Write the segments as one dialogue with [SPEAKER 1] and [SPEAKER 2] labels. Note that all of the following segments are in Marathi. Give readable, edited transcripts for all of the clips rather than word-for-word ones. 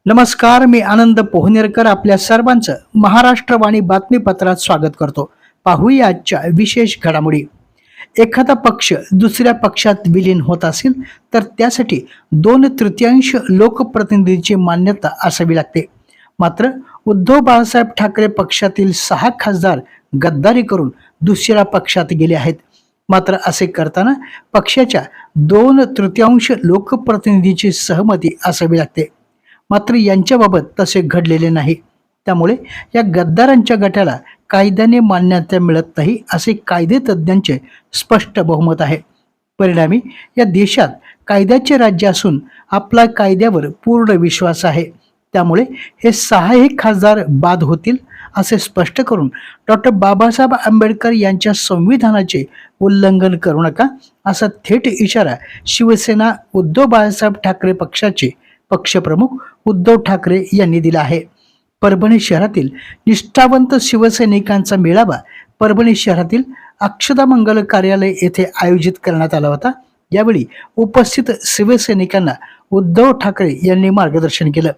[SPEAKER 1] नमस्कार, मी आनंद पोहनेरकर आपल्या सर्वांचं महाराष्ट्रवाणी बातमीपत्रात स्वागत करतो. पाहूया आजच्या विशेष घडामोडी. एखादा पक्ष दुसऱ्या पक्षात विलीन होत असेल तर त्यासाठी 2/3 लोकप्रतिनिधींची मान्यता असावी लागते. मात्र उद्धव बाळासाहेब ठाकरे पक्षातील 6 खासदार गद्दारी करून दुसऱ्या पक्षात गेले आहेत. मात्र असे करताना पक्षाच्या 2/3 लोकप्रतिनिधीची सहमती असावी लागते. मात्र यांच्याबाबत तसे घडलेले नाही. त्यामुळे या गद्दारांच्या गटाला कायद्याने मान्यता मिळत नाही असे कायदेतज्ञांचे स्पष्ट बहुमत आहे. परिणामी या देशात कायद्याचे राज्य असून आपला कायद्यावर पूर्ण विश्वास आहे. त्यामुळे हे 6 खासदार बाद होतील असे स्पष्ट करून डॉक्टर बाबासाहेब आंबेडकर यांच्या संविधानाचे उल्लंघन करू नका असा थेट इशारा शिवसेना उद्धव बाळासाहेब ठाकरे पक्षाचे पक्षप्रमुख उद्धव ठाकरे यांनी दिला आहे. परभणी शहरातील निष्ठावंत शिवसैनिकांचा मेळावा परभणी शहरातील अक्षता मंगल कार्यालय येथे आयोजित करण्यात आला होता. यावेळी उपस्थित शिवसैनिकांना उद्धव ठाकरे यांनी मार्गदर्शन केलं.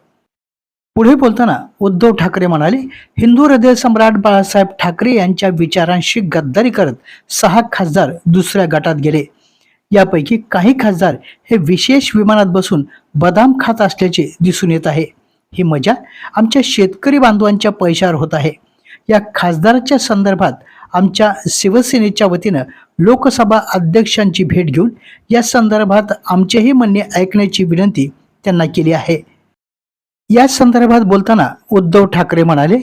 [SPEAKER 1] पुढे बोलताना उद्धव ठाकरे म्हणाले, हिंदू हृदय सम्राट बाळासाहेब ठाकरे यांच्या विचारांशी गद्दारी करत 6 खासदार दुसऱ्या गटात गेले. यापैकी काही खासदार हे विशेष विमानात बसून बदाम खात असल्याचे दिसून येत आहे. ही मजा आमच्या शेतकरी बांधवांच्या पैशावर होत आहे. या खासदाराच्या संदर्भात आमच्या शिवसेनेच्या वतीनं लोकसभा अध्यक्षांची भेट घेऊन या संदर्भात आमचेही म्हणणे ऐकण्याची विनंती त्यांना केली आहे. या संदर्भात बोलताना उद्धव ठाकरे म्हणाले,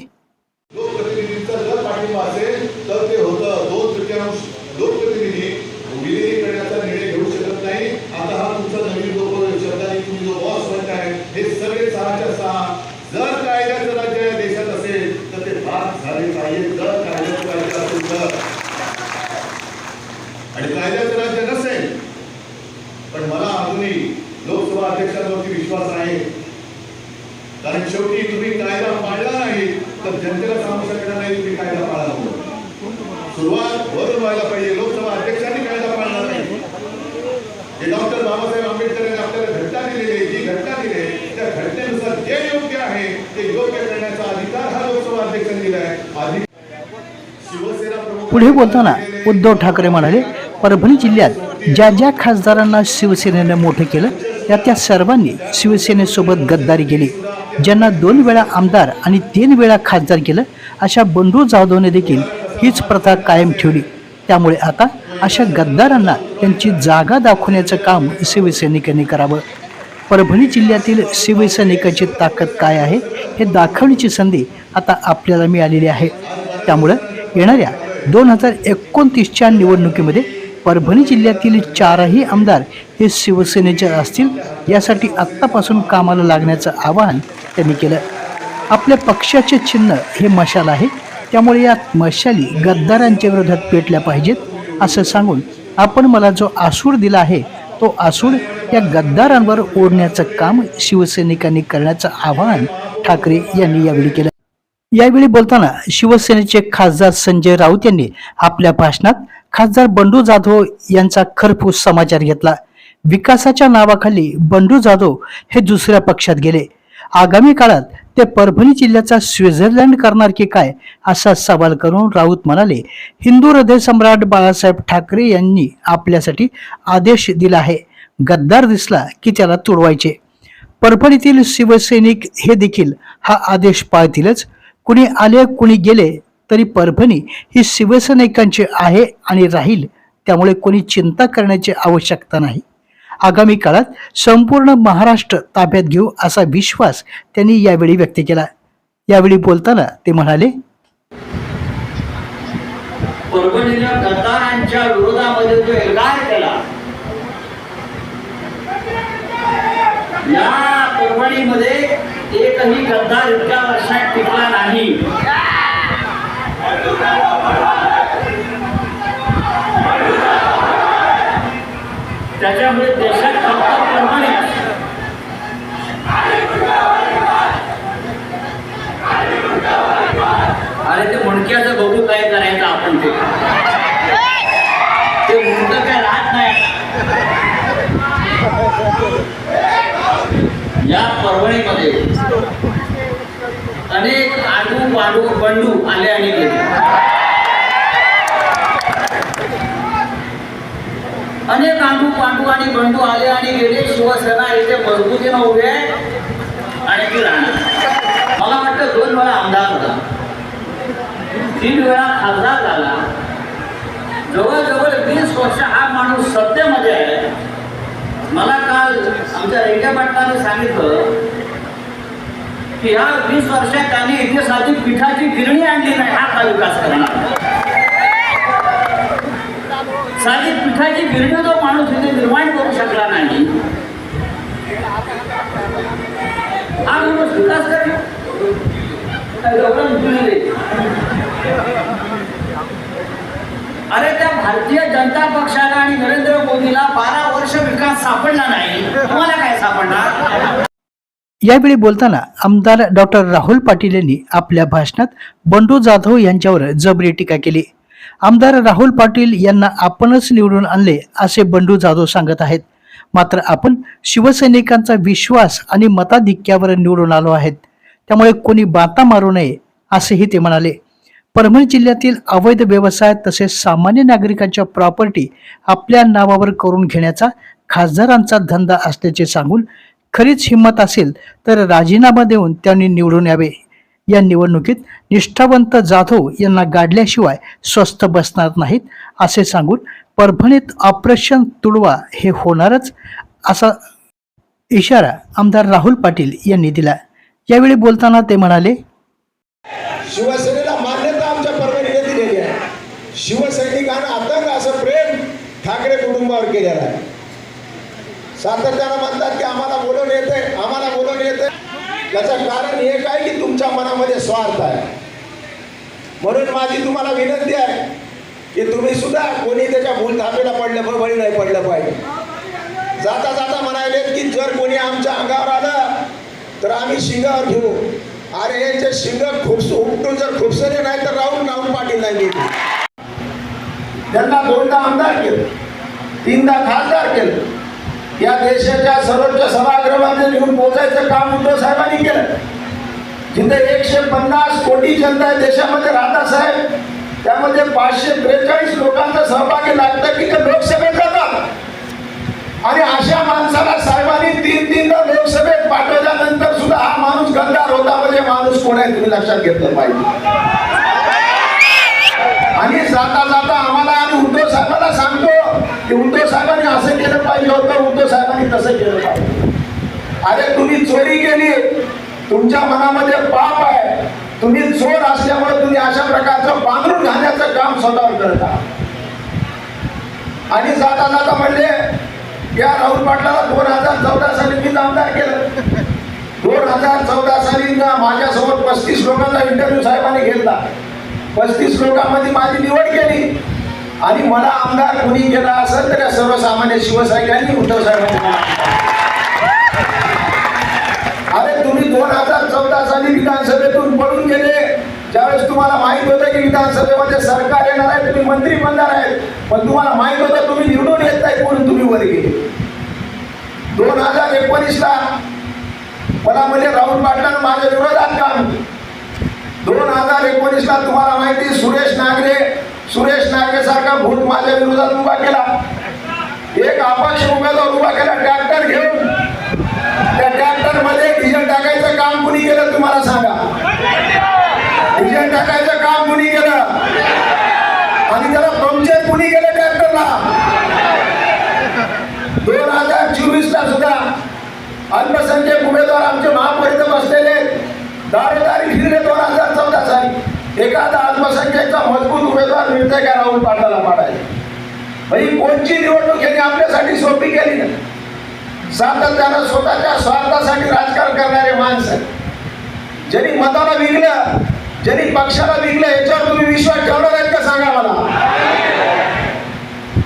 [SPEAKER 2] आणि कायद्याचं राज्य नसेल पण मला अजूनही लोकसभा अध्यक्षांवरती विश्वास आहे. कारण शेवटी तुम्ही कायदा पाळला नाही तर जनतेला सांगू शकणार नाही तुम्ही कायदा पाळला म्हणून. सुरुवात वरून व्हायला पाहिजे. लोकसभा अध्यक्षांनी कायदा पाळला नाही. हे डॉक्टर बाबासाहेब आंबेडकर यांनी आपल्याला घटना दिलेली, जी घटना दिली त्या घटनेनुसार जे योग्य आहे ते योग्य करण्याचा अधिकार हा लोकसभा अध्यक्षांनी दिलाय.
[SPEAKER 1] पुढे बोलताना उद्धव ठाकरे म्हणाले, परभणी जिल्ह्यात ज्या ज्या खासदारांना शिवसेनेनं मोठं केलं त्या सर्वांनी शिवसेनेसोबत गद्दारी केली. ज्यांना 2 वेळा आमदार आणि 3 वेळा खासदार केलं अशा बंडू जाधवने देखील हीच प्रथा कायम ठेवली. त्यामुळे आता अशा गद्दारांना त्यांची जागा दाखवण्याचं काम शिवसैनिकांनी करावं. परभणी जिल्ह्यातील शिवसैनिकाची ताकद काय आहे हे दाखवण्याची संधी आता आपल्याला मिळालेली आहे. त्यामुळं येणाऱ्या 2029च्या निवडणुकीमध्ये परभणी जिल्ह्यातील 4ही आमदार हे शिवसेनेचे असतील. यासाठी आत्तापासून कामाला लागण्याचं आवाहन त्यांनी केलं. आपल्या पक्षाचे चिन्ह हे मशाल आहे. त्यामुळे या मशाली गद्दारांच्या विरोधात पेटल्या पाहिजेत असं सांगून आपण मला जो आसूड दिला आहे तो आसूड या गद्दारांवर ओढण्याचं काम शिवसैनिकांनी करण्याचं आवाहन ठाकरे यांनी यावेळी केलं. यावेळी बोलताना शिवसेनेचे खासदार संजय राऊत यांनी आपल्या भाषणात खासदार बंडू जाधव यांचा खरपूस समाचार घेतला. विकासाच्या नावाखाली बंडू जाधव हे दुसऱ्या पक्षात गेले. आगामी काळात ते परभणी जिल्ह्याचा स्वित्झर्लंड करणार की काय असा सवाल करून राऊत म्हणाले, हिंदू हृदय सम्राट बाळासाहेब ठाकरे यांनी आपल्यासाठी आदेश दिला आहे. गद्दार दिसला की त्याला तुडवायचे. परभणीतील शिवसैनिक हे देखील हा आदेश पाळतीलच. कुणी आले कुणी गेले तरी परभणी ही शिवसैनिकांची आहे आणि राहील. त्यामुळे कोणी चिंता करण्याची आवश्यकता नाही. आगामी काळात संपूर्ण महाराष्ट्र ताब्यात घेऊ असा विश्वास त्यांनी यावेळी व्यक्त केला. यावेळी बोलताना ते म्हणाले,
[SPEAKER 3] परभणीला गद्दारांच्या विरोधामध्ये जो एल्गार केला, या परभणीमध्ये एकही गद्दार इतक्या वर्षात टिकला नाही. त्याच्यामुळे देशात फक्त परभणी. अरे ते मुंडक्याचं बघू काय करायचं आपण. ते मुंडक काय राहत नाही. या परभणीमध्ये बंडू आले आणि गेले. अनेक पांडू आणि बंडू आले आणि गेले. शिवसेना इथे मजबूतीनं उभे आहे आणि ती राहणार. मला वाटतं 2 वेळा आमदार झाला, 3 वेळा खासदार झाला. जवळजवळ 20 वर्ष हा माणूस सत्तेमध्ये आहे. मला काल आमच्या रेड्या पाटलाने सांगितलं की या 20 वर्षात त्यांनी इथे साधी पिठाची गिरणी आणली नाही. हा काय विकास करणार? साधी पिठाची गिरणी जो माणूस इथे निर्माण करू शकला नाही, हा माणूस विकास करेल? अरे त्या भारतीय जनता पक्षाला आणि नरेंद्र मोदीला 12 वर्ष विकास सापडला नाही, तुम्हाला काय सापडणार?
[SPEAKER 1] यावेळी बोलताना आमदार डॉक्टर राहुल पाटील यांनी आपल्या भाषणात बंडू जाधव यांच्यावर जबरी टीका केली. आमदार राहुल पाटील यांना आपणच निवडून आणले असे बंडू जाधव सांगत आहेत. मात्र आपण शिवसैनिकांचा विश्वास आणि मताधिक्यावर निवडून आलो आहेत, त्यामुळे कोणी बाता मारू नये असेही ते म्हणाले. परभणी जिल्ह्यातील अवैध व्यवसाय तसेच सामान्य नागरिकांच्या प्रॉपर्टी आपल्या नावावर करून घेण्याचा खासदारांचा धंदा असल्याचे सांगून खरीच हिंमत असेल तर राजीनामा देऊन त्यांनी निवडून यावे. या निवडणुकीत निष्ठावंत जाधव यांना गाडल्याशिवाय स्वस्थ बसणार नाहीत असे सांगून परभणीत ऑपरेशन तुडवा हे होणारच असा इशारा आमदार राहुल पाटील यांनी दिला. यावेळी बोलताना ते म्हणाले,
[SPEAKER 4] शिवसेनेला मान्यता आमच्या परभणीने दिलेली आहे. शिवसैनिकांना आतंक असं प्रेम ठाकरे कुटुंबावर केलेलं आहे. सातत्यानं म्हणतात की आम्हाला बोलवून येते, आम्हाला बोलवून येते. त्याचं कारण एक आहे की तुमच्या मनामध्ये स्वार्थ आहे. म्हणून माझी तुम्हाला विनंती आहे की तुम्ही सुद्धा कोणी त्याच्या भूलथापेला बळी नाही पडलं पाहिजे. जाता जाता म्हणाले की जर कोणी आमच्या अंगावर आलं तर आम्ही शिंगावर घेऊ. अरे यांचे शिंग उपटून जर खुपसले नाही तर राहुल पाटील नाही. त्यांना 2दा आमदार केलं, 3दा खासदार केलं. या देशाच्या सर्वोच्च सभागृहामध्ये घेऊन पोहोचायचं काम उद्धव साहेबांनी केलं. जिथे 150 कोटी जनता देशामध्ये राहतात साहेब, त्यामध्ये 543 लोकांचा सहभागी लागतं की ते लोकसभेत जातात. आणि अशा माणसाला साहेबांनी 3-3दा लोकसभेत पाठवल्यानंतर सुद्धा हा माणूस गद्दार होता. म्हणजे माणूस कोण आहे तुम्ही लक्षात घेतलं पाहिजे. आणि जाता जाता आम्हाला आणि उद्धव साहेबांना सांगतो की उद्धव साहेबांनी असं केलं पाहिजे होतं, उद्धव साहेबांनी तसं केलं पाहिजे. अरे तुम्ही चोरी केली, तुमच्या मनामध्ये पाप आहे, तुम्ही चोर असल्यामुळे तुम्ही अशा प्रकारचं पांघरून घालण्याचं काम स्वतःवर करत आहात. आणि जाता जाता म्हणले या राहुल पाटलाला 2014 साली मी आमदार केलं. 2014 साली माझ्यासोबत 35 लोकांचा इंटरव्ह्यू साहेबांनी घेतला. 35 लोकांमध्ये माझी निवड केली. आणि मला आमदार कोणी केला असेल तर या सर्वसामान्य शिवसैनिकांनी उद्धव साहेबांनी. अरे तुम्ही 2014 साली विधानसभेतून पळून गेले. ज्यावेळेस तुम्हाला माहित होतं की विधानसभेमध्ये सरकार येणार आहे, तुम्ही मंत्री बनणार आहेत, पण तुम्हाला माहित होतं तुम्ही निवडून येत नाही म्हणून तुम्ही वर गेले. 2019ला मला म्हणजे राहुल पाटलांना माझ्या विरोधात काम. 2019ला तुम्हाला माहिती सुरेश नागरे सारखा भूत माझ्या विरोधात उभा केला. एक अपक्ष उमेदवार उभा केला ट्रॅक्टर घेऊन. त्या ट्रॅक्टर मध्ये डिझेल टाकायचं काम कुणी केलं तुम्हाला सांगा? डिझेल टाकायचं काम कुणी केलं? आणि त्याला पंक्चर कुणी केलं ट्रॅक्टरला? 2024ला सुद्धा अल्पसंख्याक उमेदवार आमचे महापौर बसलेले दारोदारी फिरले. 2014 साली एखादा अल्पसंख्याकचा मजबूत उमेदवार मिळतंय का राहुल पाटलाला पाडायला? म्हणजे कोणची निवडणूक यांनी आपल्यासाठी सोपी केली ना. सातत्यानं स्वतःच्या स्वार्थासाठी राजकारण करणारे माणसं, ज्यांनी मताला विकलं, ज्यांनी पक्षाला विकलं, याच्यावर तुम्ही विश्वास ठेवणार आहेत का सांगा मला?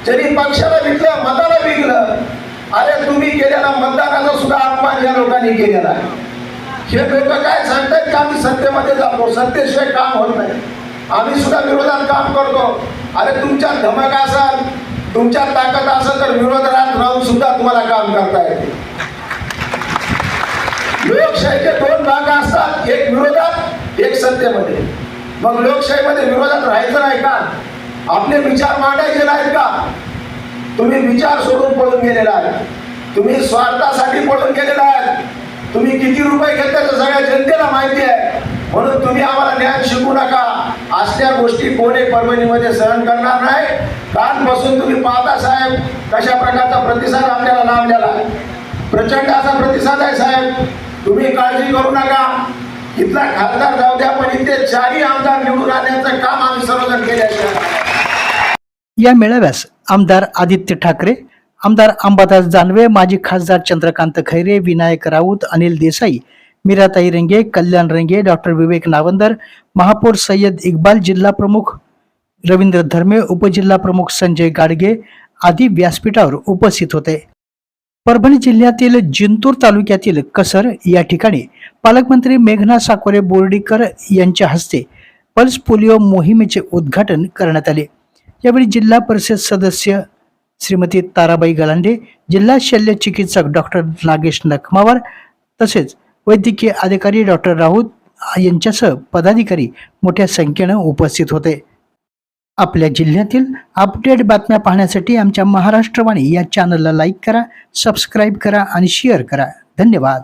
[SPEAKER 4] ज्यांनी पक्षाला विकलं, मताला विकलं, अरे तुम्ही केलेला मतदानाचा सुद्धा अपमान या लोकांनी केलेला आहे. हे लोक काय सांगतात की आम्ही सत्तेमध्ये जातो, सत्तेशिवाय काम होत नाही, आम्ही सुद्धा विरोधात काम करतो. अरे तुमच्या धमक असाल, तुमच्या ताकद असेल तर विरोधात राहून सुद्धा तुम्हाला काम करता येते. लोकशाहीचे 2 भाग असतात, एक विरोधात एक सत्तेमध्ये. मग लोकशाहीमध्ये विरोधात राहायचं नाही का? आपले विचार मांडायचे नाहीत का? तुम्ही विचार सोडून पळून गेलेला आहे. तुम्ही स्वार्थासाठी पळून गेलेला आहे. तुम्ही किती रुपये घेता सगळ्या जनतेला माहिती आहे. म्हणून तुम्ही आम्हाला ज्ञान शिकू नका. असल्या गोष्टी कोणी परभणीमध्ये सहन करणार नाही. कालपासून तुम्ही पाहता साहेब कशा प्रकारचा प्रतिसाद आपल्याला लाभलेला आहे. प्रचंड असा प्रतिसाद आहे साहेब. तुम्ही काळजी करू नका. इथला खासदार जाऊ द्या, पण इथे 4 आमदार निवडून आणण्याचं काम आम्ही सर्वजण केल्याशिवाय.
[SPEAKER 1] या मेळाव्यास आमदार आदित्य ठाकरे, आमदार अंबादास जानवे, माजी खासदार चंद्रकांत खैरे, विनायक राऊत, अनिल देसाई, मीराताई रंगे, कल्याण रंगे, डॉक्टर विवेक नावंदर, महापौर सय्यद इक्बाल, जिल्हा प्रमुख रवींद्र धर्मे, उपजिल्हा प्रमुख संजय गाडगे आदी व्यासपीठावर उपस्थित होते. परभणी जिल्ह्यातील जिंतूर तालुक्यातील कसर या ठिकाणी पालकमंत्री मेघना साकोरे बोर्डीकर यांच्या हस्ते पल्स पोलिओ मोहिमेचे उद्घाटन करण्यात आले. यावेळी जिल्हा परिषद सदस्य श्रीमती ताराबाई गलांडे, जिल्हा शल्य चिकित्सक डॉक्टर नागेश नखमावर तसेच वैद्यकीय अधिकारी डॉक्टर राऊत यांच्यासह पदाधिकारी मोठ्या संख्येनं उपस्थित होते. आपल्या जिल्ह्यातील अपडेट बातम्या पाहण्यासाठी आमच्या महाराष्ट्रवाणी या चॅनलला लाईक करा, सबस्क्राईब करा आणि शेअर करा. धन्यवाद.